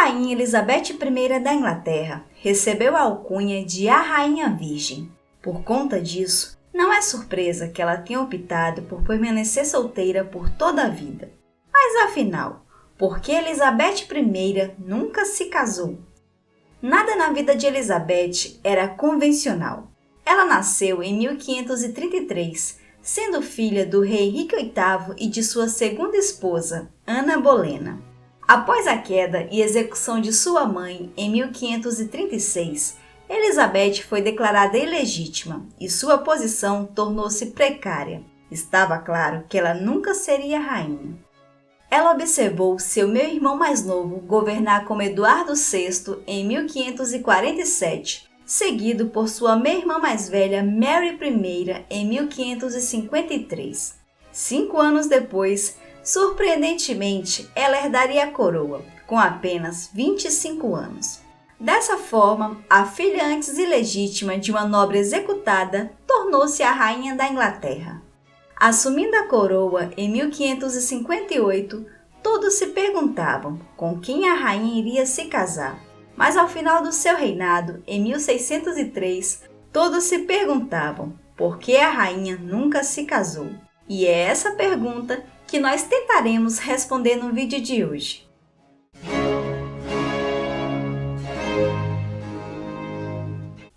Rainha Elizabeth I da Inglaterra recebeu a alcunha de a Rainha Virgem. Por conta disso, não é surpresa que ela tenha optado por permanecer solteira por toda a vida. Mas afinal, por que Elizabeth I nunca se casou? Nada na vida de Elizabeth era convencional. Ela nasceu em 1533, sendo filha do rei Henrique VIII e de sua segunda esposa, Ana Bolena. Após a queda e execução de sua mãe em 1536, Elizabeth foi declarada ilegítima e sua posição tornou-se precária. Estava claro que ela nunca seria rainha. Ela observou seu meio-irmão mais novo governar como Eduardo VI em 1547, seguido por sua meia-irmã mais velha Mary I em 1553. 5 anos depois, surpreendentemente, ela herdaria a coroa, com apenas 25 anos. Dessa forma, a filha antes ilegítima de uma nobre executada tornou-se a rainha da Inglaterra. Assumindo a coroa em 1558, todos se perguntavam com quem a rainha iria se casar. Mas ao final do seu reinado, em 1603, todos se perguntavam por que a rainha nunca se casou. E é essa pergunta que nós tentaremos responder no vídeo de hoje.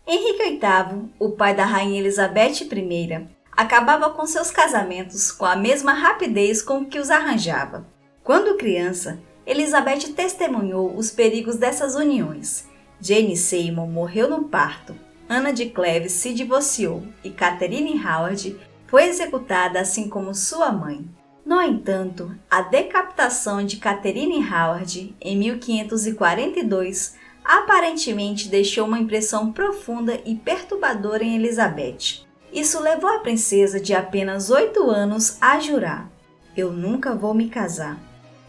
Henrique VIII, o pai da rainha Elizabeth I, acabava com seus casamentos com a mesma rapidez com que os arranjava. Quando criança, Elizabeth testemunhou os perigos dessas uniões. Jane Seymour morreu no parto, Ana de Cleves se divorciou e Catherine Howard foi executada assim como sua mãe. No entanto, a decapitação de Catherine Howard em 1542 aparentemente deixou uma impressão profunda e perturbadora em Elizabeth. Isso levou a princesa de apenas 8 anos a jurar: "Eu nunca vou me casar".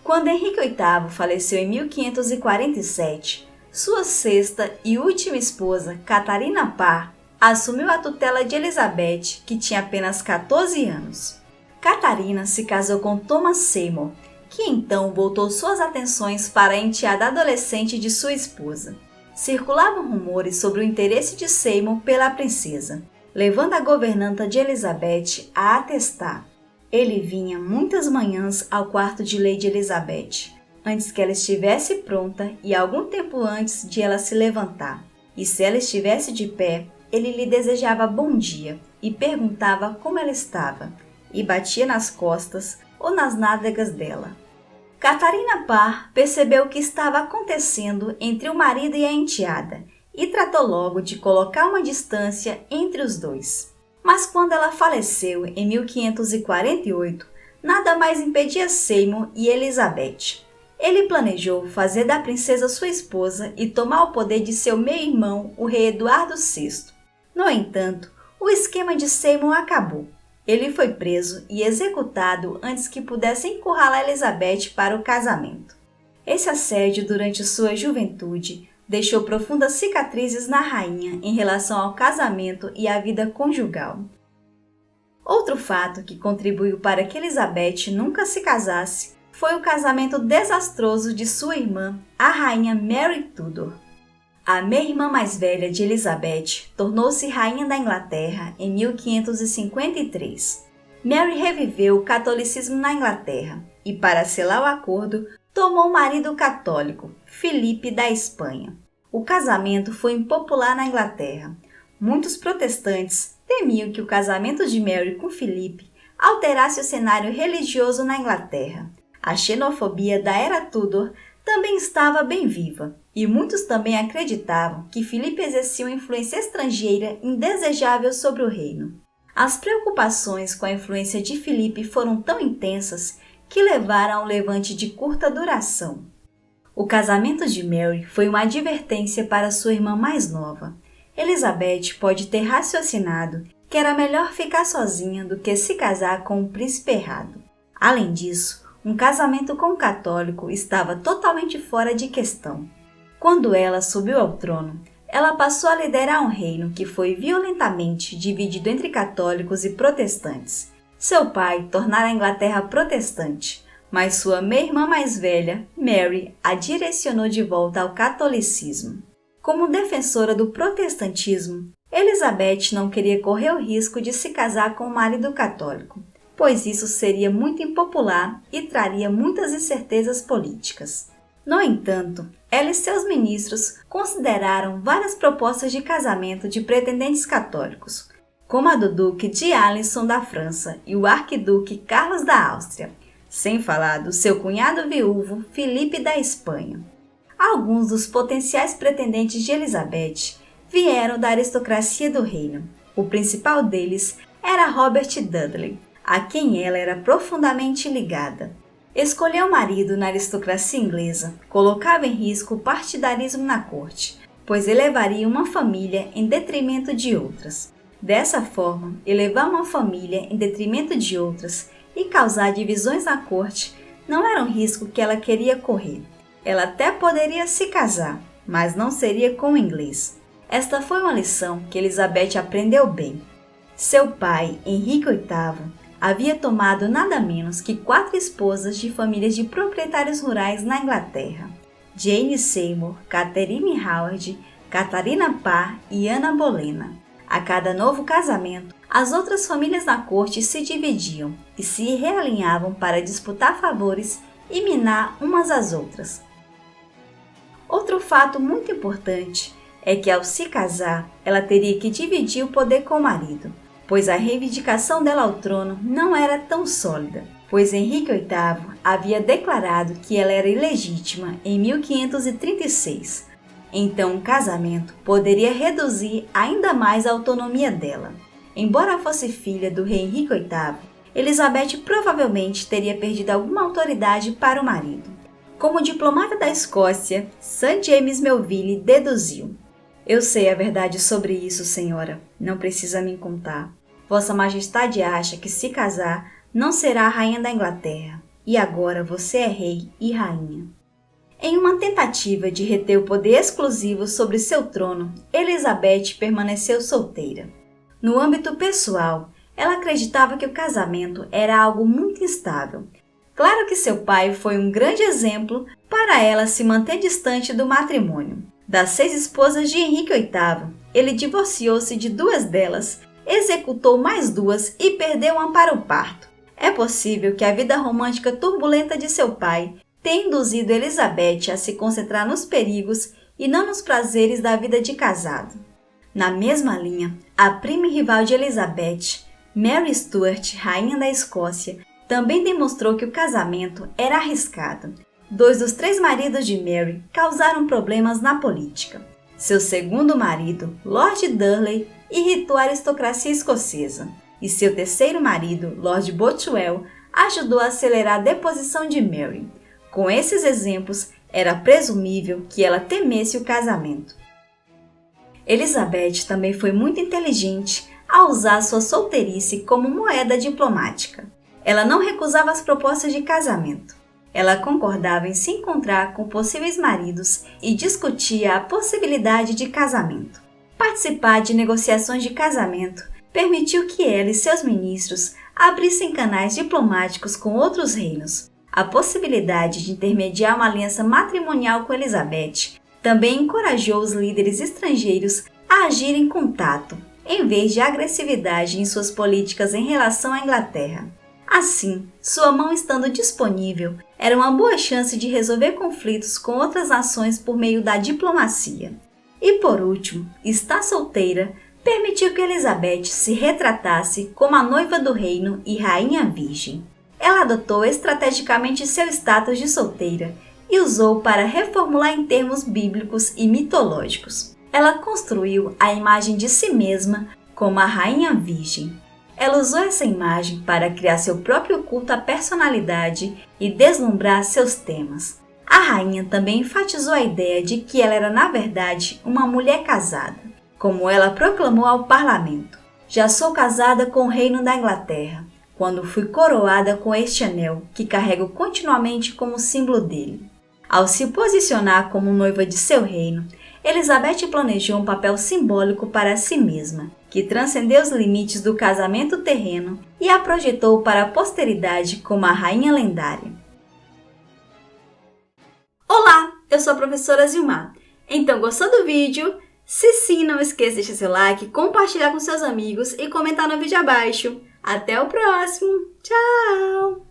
Quando Henrique VIII faleceu em 1547, sua sexta e última esposa, Catarina Parr, assumiu a tutela de Elizabeth, que tinha apenas 14 anos. Catarina se casou com Thomas Seymour, que então voltou suas atenções para a enteada adolescente de sua esposa. Circulavam rumores sobre o interesse de Seymour pela princesa, levando a governanta de Elizabeth a atestar. Ele vinha muitas manhãs ao quarto de Lady Elizabeth, antes que ela estivesse pronta e algum tempo antes de ela se levantar. E se ela estivesse de pé, ele lhe desejava bom dia e perguntava como ela estava, e batia nas costas ou nas nádegas dela. Catarina Parr percebeu o que estava acontecendo entre o marido e a enteada e tratou logo de colocar uma distância entre os dois. Mas quando ela faleceu em 1548, nada mais impedia Seymour e Elizabeth. Ele planejou fazer da princesa sua esposa e tomar o poder de seu meio-irmão, o rei Eduardo VI. No entanto, o esquema de Seymour acabou. Ele foi preso e executado antes que pudesse encurralar Elizabeth para o casamento. Esse assédio durante sua juventude deixou profundas cicatrizes na rainha em relação ao casamento e à vida conjugal. Outro fato que contribuiu para que Elizabeth nunca se casasse foi o casamento desastroso de sua irmã, a rainha Mary Tudor. A meia-irmã mais velha de Elizabeth tornou-se rainha da Inglaterra em 1553. Mary reviveu o catolicismo na Inglaterra e, para selar o acordo, tomou um marido católico, Filipe da Espanha. O casamento foi impopular na Inglaterra. Muitos protestantes temiam que o casamento de Mary com Filipe alterasse o cenário religioso na Inglaterra. A xenofobia da era Tudor também estava bem viva, e muitos também acreditavam que Filipe exercia uma influência estrangeira indesejável sobre o reino. As preocupações com a influência de Filipe foram tão intensas que levaram a um levante de curta duração. O casamento de Mary foi uma advertência para sua irmã mais nova. Elizabeth pode ter raciocinado que era melhor ficar sozinha do que se casar com um príncipe errado. Além disso, um casamento com um católico estava totalmente fora de questão. Quando ela subiu ao trono, ela passou a liderar um reino que foi violentamente dividido entre católicos e protestantes. Seu pai tornara a Inglaterra protestante, mas sua meia-irmã mais velha, Mary, a direcionou de volta ao catolicismo. Como defensora do protestantismo, Elizabeth não queria correr o risco de se casar com um marido católico, pois isso seria muito impopular e traria muitas incertezas políticas. No entanto, ela e seus ministros consideraram várias propostas de casamento de pretendentes católicos, como a do Duque de Alençon da França e o Arquiduque Carlos da Áustria, sem falar do seu cunhado viúvo Filipe da Espanha. Alguns dos potenciais pretendentes de Elizabeth vieram da aristocracia do reino. O principal deles era Robert Dudley, a quem ela era profundamente ligada. Escolher um marido na aristocracia inglesa colocava em risco o partidarismo na corte, pois elevaria uma família em detrimento de outras. Dessa forma, elevar uma família em detrimento de outras e causar divisões na corte não era um risco que ela queria correr. Ela até poderia se casar, mas não seria com o inglês. Esta foi uma lição que Elizabeth aprendeu bem. Seu pai, Henrique VIII, havia tomado nada menos que 4 esposas de famílias de proprietários rurais na Inglaterra: Jane Seymour, Catherine Howard, Catarina Parr e Ana Bolena. A cada novo casamento, as outras famílias na corte se dividiam e se realinhavam para disputar favores e minar umas às outras. Outro fato muito importante é que, ao se casar, ela teria que dividir o poder com o marido, pois a reivindicação dela ao trono não era tão sólida, pois Henrique VIII havia declarado que ela era ilegítima em 1536. Então, um casamento poderia reduzir ainda mais a autonomia dela. Embora fosse filha do rei Henrique VIII, Elizabeth provavelmente teria perdido alguma autoridade para o marido. Como diplomata da Escócia, St. James Melville deduziu: "Eu sei a verdade sobre isso, senhora. Não precisa me contar. Vossa Majestade acha que, se casar, não será a rainha da Inglaterra. E agora você é rei e rainha." Em uma tentativa de reter o poder exclusivo sobre seu trono, Elizabeth permaneceu solteira. No âmbito pessoal, ela acreditava que o casamento era algo muito instável. Claro que seu pai foi um grande exemplo para ela se manter distante do matrimônio. Das 6 esposas de Henrique VIII, ele divorciou-se de 2 delas, executou mais 2 e perdeu uma para o parto. É possível que a vida romântica turbulenta de seu pai tenha induzido Elizabeth a se concentrar nos perigos e não nos prazeres da vida de casado. Na mesma linha, a prima e rival de Elizabeth, Mary Stuart, rainha da Escócia, também demonstrou que o casamento era arriscado. 2 dos 3 maridos de Mary causaram problemas na política. Seu segundo marido, Lord Dudley, irritou a aristocracia escocesa, e seu terceiro marido, Lord Bothwell, ajudou a acelerar a deposição de Mary. Com esses exemplos, era presumível que ela temesse o casamento. Elizabeth também foi muito inteligente ao usar sua solteirice como moeda diplomática. Ela não recusava as propostas de casamento. Ela concordava em se encontrar com possíveis maridos e discutia a possibilidade de casamento. Participar de negociações de casamento permitiu que ela e seus ministros abrissem canais diplomáticos com outros reinos. A possibilidade de intermediar uma aliança matrimonial com Elizabeth também encorajou os líderes estrangeiros a agirem com tato, em vez de agressividade em suas políticas em relação à Inglaterra. Assim, sua mão estando disponível, era uma boa chance de resolver conflitos com outras nações por meio da diplomacia. E por último, estar solteira permitiu que Elizabeth se retratasse como a noiva do reino e rainha virgem. Ela adotou estrategicamente seu status de solteira e usou para reformular em termos bíblicos e mitológicos. Ela construiu a imagem de si mesma como a rainha virgem. Ela usou essa imagem para criar seu próprio culto à personalidade e deslumbrar seus temas. A rainha também enfatizou a ideia de que ela era, na verdade, uma mulher casada, como ela proclamou ao parlamento: "Já sou casada com o reino da Inglaterra, quando fui coroada com este anel, que carrego continuamente como símbolo dele." Ao se posicionar como noiva de seu reino, Elizabeth planejou um papel simbólico para si mesma, que transcendeu os limites do casamento terreno e a projetou para a posteridade como a rainha lendária. Eu sou a professora Zilmar. Então, gostou do vídeo? Se sim, não esqueça de deixar seu like, compartilhar com seus amigos e comentar no vídeo abaixo. Até o próximo! Tchau!